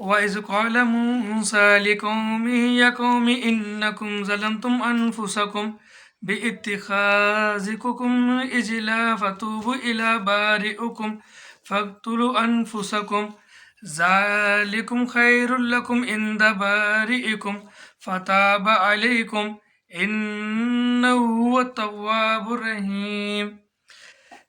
وَإِذْ قَالَ مُوسَى لِقَوْمِهِ يَا قَوْمِ إِنَّكُمْ ظَلَمْتُمْ أَنفُسَكُمْ بِاتِّخَاذِكُمُ الْعِجْلَ فَتُوبُوا إِلَى بَارِئِكُمْ فَاقْتُلُوا أَنفُسَكُمْ ذَلِكُمْ خَيْرٌ لَكُمْ عِنْدَ بَارِئِكُمْ فَتَابَ عَلَيْكُمْ إِنَّهُ هُوَ التَّوَّابُ الرَّحِيمُ۔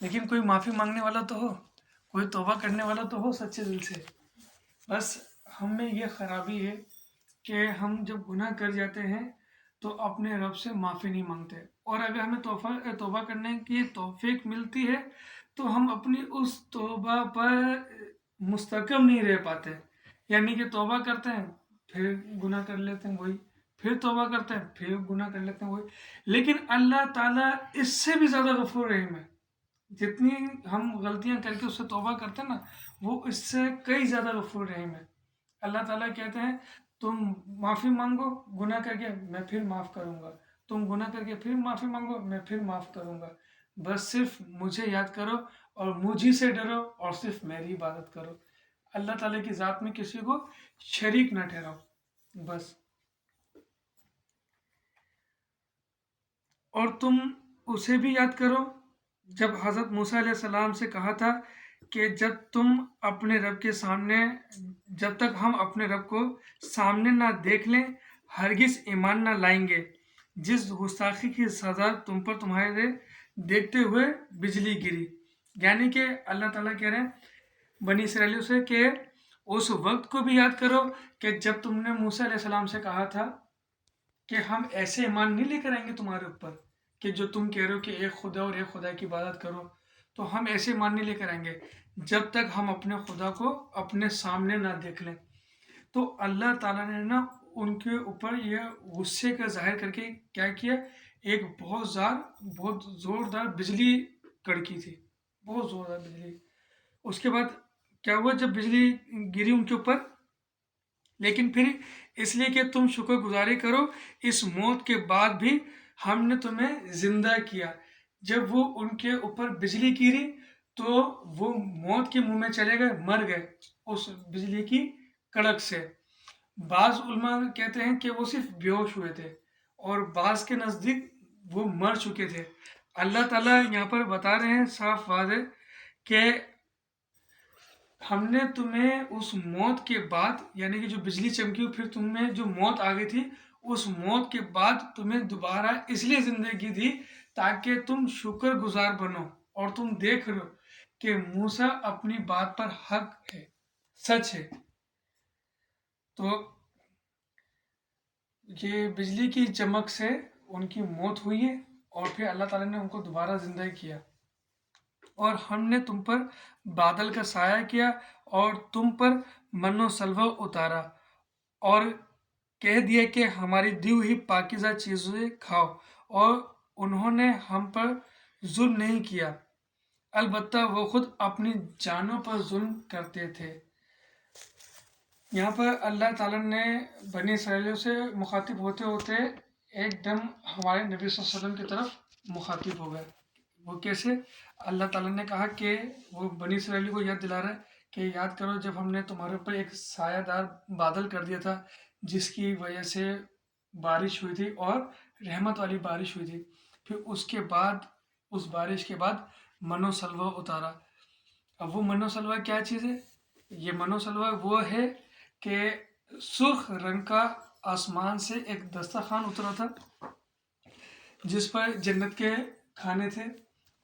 لیکن کوئی معافی مانگنے والا تو ہو، کوئی توبہ کرنے والا تو ہو سچے دل سے. بس ہم میں یہ خرابی ہے کہ ہم جب گناہ کر جاتے ہیں تو اپنے رب سے معافی نہیں مانگتے، اور اگر ہمیں توبہ کرنے کی توفیق ملتی ہے تو ہم اپنی اس توبہ پر مستحکم نہیں رہ پاتے. یعنی کہ توبہ کرتے ہیں پھر گناہ کر لیتے ہیں وہی، پھر توبہ کرتے ہیں پھر گناہ کر لیتے ہیں وہی. لیکن اللہ تعالیٰ اس سے بھی زیادہ غفور رحیم ہے. جتنی ہم غلطیاں کر کے اس سے توبہ کرتے ہیں نا، وہ اس سے کئی زیادہ غفور رحیم ہے. اللہ تعالیٰ کہتے ہیں تم معافی مانگو گناہ کر کے، میں پھر معاف کروں گا. تم گناہ کر کے پھر معافی مانگو، میں پھر معاف کروں گا. بس صرف مجھے یاد کرو اور مجھے سے ڈرو اور صرف میری عبادت کرو. اللہ تعالیٰ کی ذات میں کسی کو شریک نہ ٹھہراؤ بس. اور تم اسے بھی یاد کرو جب حضرت موسیٰ علیہ السلام سے کہا تھا کہ جب تک ہم اپنے رب کو سامنے نہ دیکھ لیں ہرگز ایمان نہ لائیں گے. جس گستاخی کی سزا تم پر تمہارے دیکھتے ہوئے بجلی گری. یعنی کہ اللہ تعالیٰ کہہ رہے ہیں بنی اسرائیلیوں سے کہ اس وقت کو بھی یاد کرو کہ جب تم نے موسیٰ علیہ السلام سے کہا تھا کہ ہم ایسے ایمان نہیں لے کر آئیں گے تمہارے اوپر کہ جو تم کہہ رہے ہو کہ ایک خدا اور ایک خدا کی عبادت کرو، تو ہم ایسے ایمان نہیں لے کر آئیں گے جب تک ہم اپنے خدا کو اپنے سامنے نہ دیکھ لیں. تو اللہ تعالیٰ نے نا ان کے اوپر یہ غصے کا ظاہر کر کے کیا کیا، ایک بہت زوردار بجلی کڑکی تھی، بہت زوردار بجلی. اس کے بعد کیا ہوا جب بجلی گری ان کے اوپر، لیکن پھر اس لیے کہ تم شکر گزاری کرو اس موت کے بعد بھی ہم نے تمہیں زندہ کیا. جب وہ ان کے اوپر بجلی گری تو وہ موت کے منہ میں چلے گئے، مر گئے اس بجلی کی کڑک سے. بعض علماء کہتے ہیں کہ وہ صرف بیہوش ہوئے تھے اور بعض کے نزدیک وہ مر چکے تھے. اللہ تعالیٰ یہاں پر بتا رہے ہیں صاف واضح کہ ہم نے تمہیں اس موت کے بعد، یعنی کہ جو بجلی چمکی پھر تمہیں جو موت آ گئی تھی، اس موت کے بعد تمہیں دوبارہ اس لیے زندگی دی تاکہ تم شکر گزار بنو. اور تم دیکھ رہے ہو کہ موسیٰ اپنی بات پر حق ہے، سچ ہے. تو یہ بجلی کی چمک سے ان کی موت ہوئی ہے اور پھر اللہ تعالیٰ نے ان کو دوبارہ زندہ کیا. اور ہم نے تم پر بادل کا سایہ کیا اور تم پر من و سلوہ اتارا اور کہہ دیا کہ ہماری دی ہوئی پاکیزہ چیزیں کھاؤ، اور انہوں نے ہم پر ظلم نہیں کیا، البتہ وہ خود اپنی جانوں پر ظلم کرتے تھے. یہاں پر اللہ تعالیٰ نے بنی اسرائیلیوں سے مخاطب ہوتے ہوتے ایک دم ہمارے نبی صلی اللہ علیہ وسلم کی طرف مخاطب ہو گئے. وہ کیسے؟ اللہ تعالیٰ نے کہا کہ وہ بنی اسرائیلیوں کو یاد دلا رہا ہے کہ یاد کرو جب ہم نے تمہارے اوپر ایک سایہ دار بادل کر دیا تھا جس کی وجہ سے بارش ہوئی تھی اور رحمت والی بارش ہوئی تھی. پھر اس کے بعد اس بارش کے بعد من و سلوہ اتارا. اب وہ من و سلوہ کیا چیز ہے؟ یہ من و سلوہ وہ ہے کہ سرخ رنگ کا آسمان سے ایک دسترخوان اترا تھا جس پر جنت کے کھانے تھے،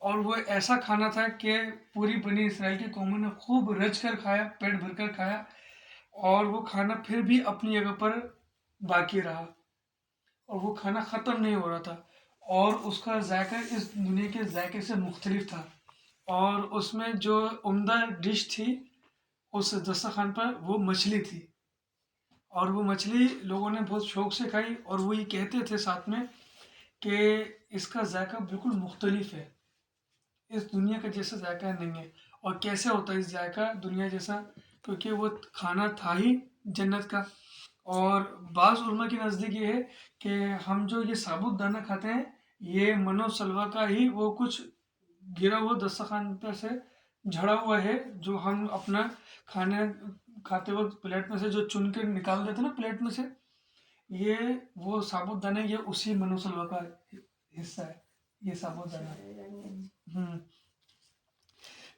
اور وہ ایسا کھانا تھا کہ پوری بنی اسرائیل کی قوموں نے خوب رج کر کھایا، پیٹ بھر کر کھایا، اور وہ کھانا پھر بھی اپنی جگہ پر باقی رہا اور وہ کھانا ختم نہیں ہو رہا تھا، اور اس کا ذائقہ اس دنیا کے ذائقے سے مختلف تھا. اور اس میں جو عمدہ ڈش تھی اس دسترخوان پر وہ مچھلی تھی، اور وہ مچھلی لوگوں نے بہت شوق سے کھائی اور وہ یہ کہتے تھے ساتھ میں کہ اس کا ذائقہ بالکل مختلف ہے، اس دنیا کا جیسا ذائقہ نہیں ہے. اور کیسے ہوتا ہے اس ذائقہ دنیا جیسا؟ کیونکہ وہ کھانا تھا ہی جنت کا. اور بعض علماء کے نزدیک یہ ہے کہ ہم جو یہ ثابت دانہ کھاتے ہیں یہ من و سلوہ کا ہی وہ کچھ گرا ہوا دسترخوان پر سے جھڑا ہوا ہے جو ہم اپنا کھانے کھاتے وقت پلیٹ میں سے جو چن کے نکال دیتے نا پلیٹ میں سے، یہ وہ ثابت دانہ یہ اسی من و سلوہ کا حصہ ہے، یہ ثابت دانہ.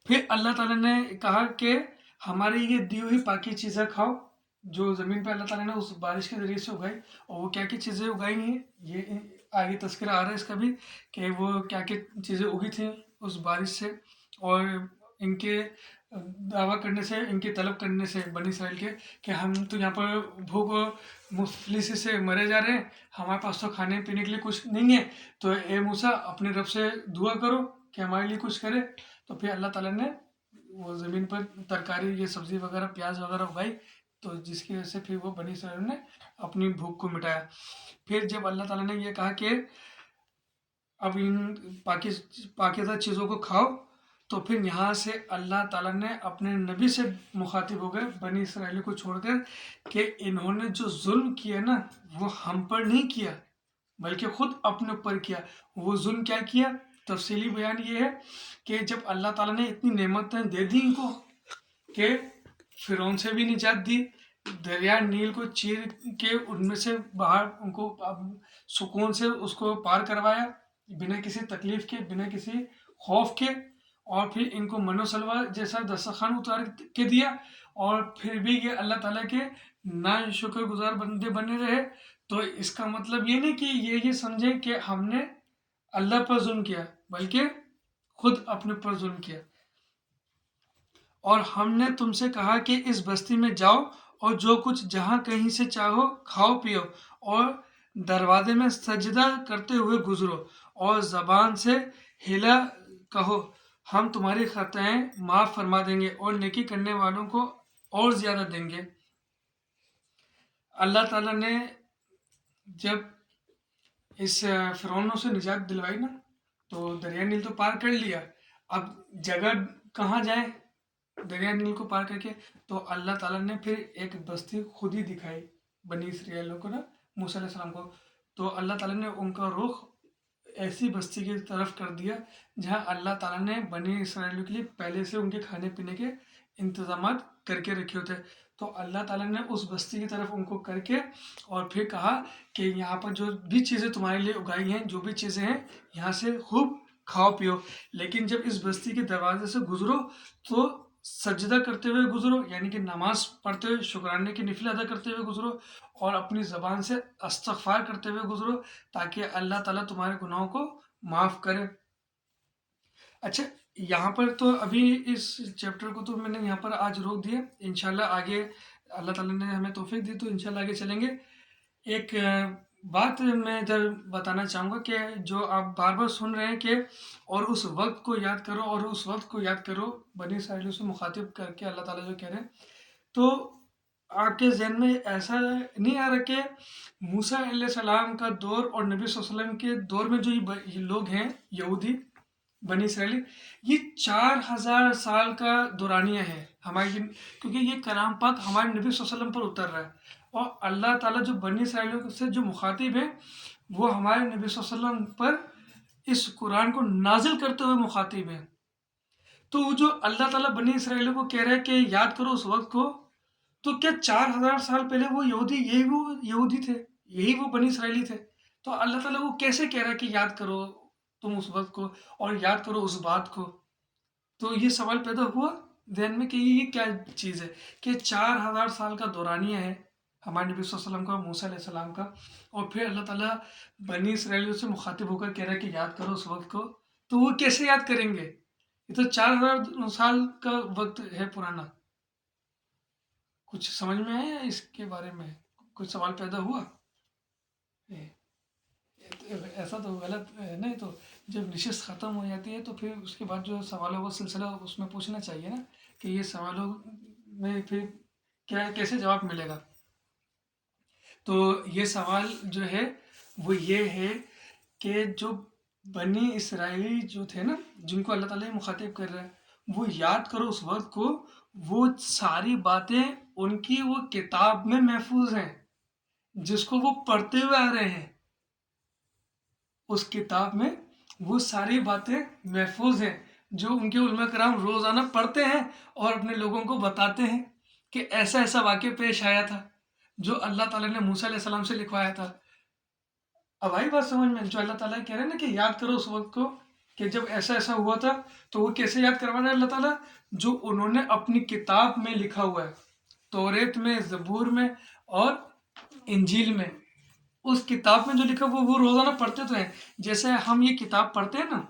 پھر اللہ تعالیٰ نے کہا کہ ہماری یہ دی ہوئی پاکی چیزیں کھاؤ جو زمین پہ اللہ تعالیٰ نے اس بارش کے ذریعے سے اگائی. اور وہ کیا کیا چیزیں اگائی ہیں یہ آگے تذکرہ آ رہا ہے اس کا بھی کہ وہ کیا کیا چیزیں اگی تھیں اس بارش سے اور ان کے دعویٰ کرنے سے، ان کے طلب کرنے سے بنی اسرائیل کے کہ ہم تو یہاں پر بھوک و مفلسی سے مرے جا رہے ہیں، ہمارے پاس تو کھانے پینے کے لیے کچھ نہیں ہے، تو اے موسیٰ اپنے رب سے دعا کرو کہ ہمارے لیے کچھ کرے۔ تو پھر اللہ تعالیٰ نے وہ زمین پر ترکاری، یہ سبزی وغیرہ، پیاز وغیرہ اگائی، تو جس کی وجہ سے پھر وہ بنی اسرائیل نے اپنی بھوک کو مٹایا۔ پھر جب اللہ تعالیٰ نے یہ کہا کہ اب ان پاکیزہ چیزوں کو کھاؤ، تو پھر یہاں سے اللہ تعالیٰ نے اپنے نبی سے مخاطب ہو گئے بنی اسرائیل کو چھوڑ کر کہ انہوں نے جو ظلم کیا نا وہ ہم پر نہیں کیا بلکہ خود اپنے اوپر کیا۔ وہ ظلم کیا کیا؟ تفصیلی بیان یہ ہے کہ جب اللہ تعالیٰ نے اتنی نعمتیں دے دی ان کو کہ فرعون سے بھی نجات دی، دریا نیل کو چیر کے ان میں سے باہر ان کو سکون سے اس کو پار کروایا، بنا کسی تکلیف کے، بنا کسی خوف کے، اور پھر ان کو من و سلوہ جیسا دسترخوان اتار کے دیا، اور پھر بھی یہ اللہ تعالیٰ کے نا شکر گزار بندے بنے رہے۔ تو اس کا مطلب یہ نہیں کہ یہ سمجھیں کہ ہم نے اللہ پر ظلم کیا، بلکہ خود اپنے پر ظلم کیا۔ اور ہم نے تم سے کہا کہ اس بستی میں جاؤ اور جو کچھ جہاں کہیں سے چاہو کھاؤ پیو، اور دروازے میں سجدہ کرتے ہوئے گزرو، اور زبان سے ہلا کہو ہم تمہاری خطائیں معاف فرما دیں گے اور نیکی کرنے والوں کو اور زیادہ دیں گے۔ اللہ تعالیٰ نے جب اس فرعون سے نجات دلوائی نا، تو دریا نیل تو پار کر لیا، اب جگہ کہاں جائیں دریا نیل کو پار کر کے؟ تو اللہ تعالیٰ نے پھر ایک بستی خود ہی دکھائی بنی اسرائیل کو نا، موسیٰ علیہ السلام کو۔ تو اللہ تعالیٰ نے ان کا رخ ایسی بستی کی طرف کر دیا جہاں اللہ تعالیٰ نے بنی اسرائیل کے لیے پہلے سے ان کے کھانے پینے کے انتظامات کر کے رکھے ہوتے۔ تو اللہ تعالیٰ نے اس بستی کی طرف ان کو کر کے اور پھر کہا کہ یہاں پر جو بھی چیزیں تمہارے لیے اگائی ہیں، جو بھی چیزیں ہیں، یہاں سے خوب کھاؤ پیو، لیکن جب اس بستی کے دروازے سے گزرو تو سجدہ کرتے ہوئے گزرو، یعنی کہ نماز پڑھتے ہوئے شکرانے کی نفل ادا کرتے ہوئے گزرو، اور اپنی زبان سے استغفار کرتے ہوئے گزرو تاکہ اللہ تعالیٰ تمہارے گناہوں کو معاف کرے۔ اچھا، یہاں پر تو ابھی اس چیپٹر کو تو میں نے یہاں پر آج روک دیا، انشاءاللہ آگے اللہ تعالیٰ نے ہمیں توفیق دی تو انشاءاللہ آگے چلیں گے۔ ایک بات میں ادھر بتانا چاہوں گا کہ جو آپ بار بار سن رہے ہیں کہ اور اس وقت کو یاد کرو، اور اس وقت کو یاد کرو، بنی اسرائیل سے مخاطب کر کے اللہ تعالیٰ جو کہہ رہے ہیں، تو آپ کے ذہن میں ایسا نہیں آ رہا کہ موسیٰ علیہ السلام کا دور اور نبی صلی اللہ علیہ وسلم کے دور میں جو یہ لوگ ہیں یہودی بنی اسرائیلی، یہ 4000 سال کا دورانیہ ہے ہماری، کیونکہ یہ کلام پاک ہمارے نبی صلی اللہ علیہ وسلم پر اتر رہا ہے، اور اللہ تعالیٰ جو بنی اسرائیل سے جو مخاطب ہے وہ ہمارے نبی صلی اللہ علیہ وسلم پر اس قرآن کو نازل کرتے ہوئے مخاطب ہے۔ تو جو اللہ تعالیٰ بنی اسرائیل کو کہہ رہا ہے کہ یاد کرو اس وقت کو، تو کیا 4000 سال پہلے وہ یہودی تھے، یہی وہ بنی اسرائیلی تھے؟ تو اللہ تعالیٰ وہ کیسے کہہ رہا ہے کہ یاد کرو تم اس وقت کو اور یاد کرو اس بات کو؟ تو یہ سوال پیدا ہوا ذہن میں کہ یہ کیا چیز ہے کہ 4000 سال کا دورانیہ ہے ہمارے نبی صلی اللہ علیہ وسلم کا، موسیٰ علیہ السلام کا، اور پھر اللہ تعالیٰ بنی اسرائیل سے مخاطب ہو کر کہہ رہا ہے کہ یاد کرو اس وقت کو، تو وہ کیسے یاد کریں گے؟ یہ تو 4000 سال کا وقت ہے پرانا۔ کچھ سمجھ میں آیا اس کے بارے میں؟ کچھ سوال پیدا ہوا؟ ایسا تو غلط ہے، نہیں تو جب نشست ختم ہو جاتی ہے تو پھر اس کے بعد جو سوالوں کا سلسلہ اس میں پوچھنا چاہیے نا کہ یہ سوالوں میں پھر کیا کیسے جواب ملے گا۔ تو یہ سوال جو ہے وہ یہ ہے کہ جو بنی اسرائیلی جو تھے نا، جن کو اللہ تعالیٰ مخاطب کر رہا ہے، وہ یاد کرو اس وقت کو، وہ ساری باتیں ان کی وہ کتاب میں محفوظ ہیں جس کو وہ پڑھتے ہوئے آ رہے ہیں، اس کتاب میں وہ ساری باتیں محفوظ ہیں جو ان کے علماء کرام روزانہ پڑھتے ہیں اور اپنے لوگوں کو بتاتے ہیں کہ ایسا ایسا واقعہ پیش آیا تھا جو اللہ تعالیٰ نے موسیٰ علیہ السلام سے لکھوایا تھا۔ اب آئی بات سمجھ میں؟ جو اللہ تعالیٰ کہہ رہے ہیں نا کہ یاد کرو اس وقت کو کہ جب ایسا ایسا ہوا تھا، تو وہ کیسے یاد کروا رہا ہے اللہ تعالیٰ؟ جو انہوں نے اپنی کتاب میں لکھا ہوا ہے، توریت میں، زبور میں اور انجیل میں، اس کتاب میں جو لکھا وہ روزانہ پڑھتے تو ہیں۔ جیسے ہم یہ کتاب پڑھتے ہیں نا،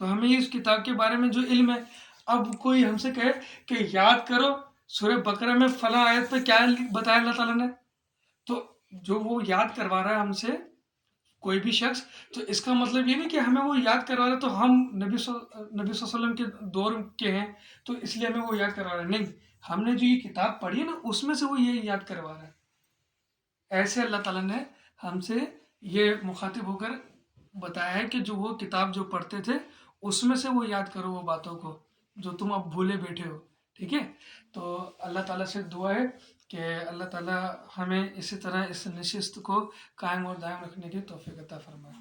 تو ہمیں اس کتاب کے بارے میں جو علم ہے، اب کوئی ہم سے کہے کہ یاد کرو سورہ بقرہ میں فلاں آیت پہ کیا بتایا اللہ تعالیٰ نے، تو جو وہ یاد کروا رہا ہے ہم سے کوئی بھی شخص، تو اس کا مطلب یہ نہیں کہ ہمیں وہ یاد کروا رہا ہے تو ہم نبی صلی اللہ علیہ وسلم کے دور کے ہیں تو اس لیے ہمیں وہ یاد کروا رہا ہے، نہیں، ہم نے جو یہ کتاب پڑھی ہے نا اس میں سے وہ یہ یاد کروا رہا ہے۔ ایسے اللہ تعالیٰ نے ہم سے یہ مخاطب ہو کر بتایا ہے کہ جو وہ کتاب جو پڑھتے تھے اس میں سے وہ یاد کرو وہ باتوں کو جو تم اب بھولے بیٹھے ہو، ٹھیک ہے؟ تو اللہ تعالیٰ سے دعا ہے کہ اللہ تعالیٰ ہمیں اسی طرح اس نشست کو قائم اور دائم رکھنے کی توفیق عطا فرمائے۔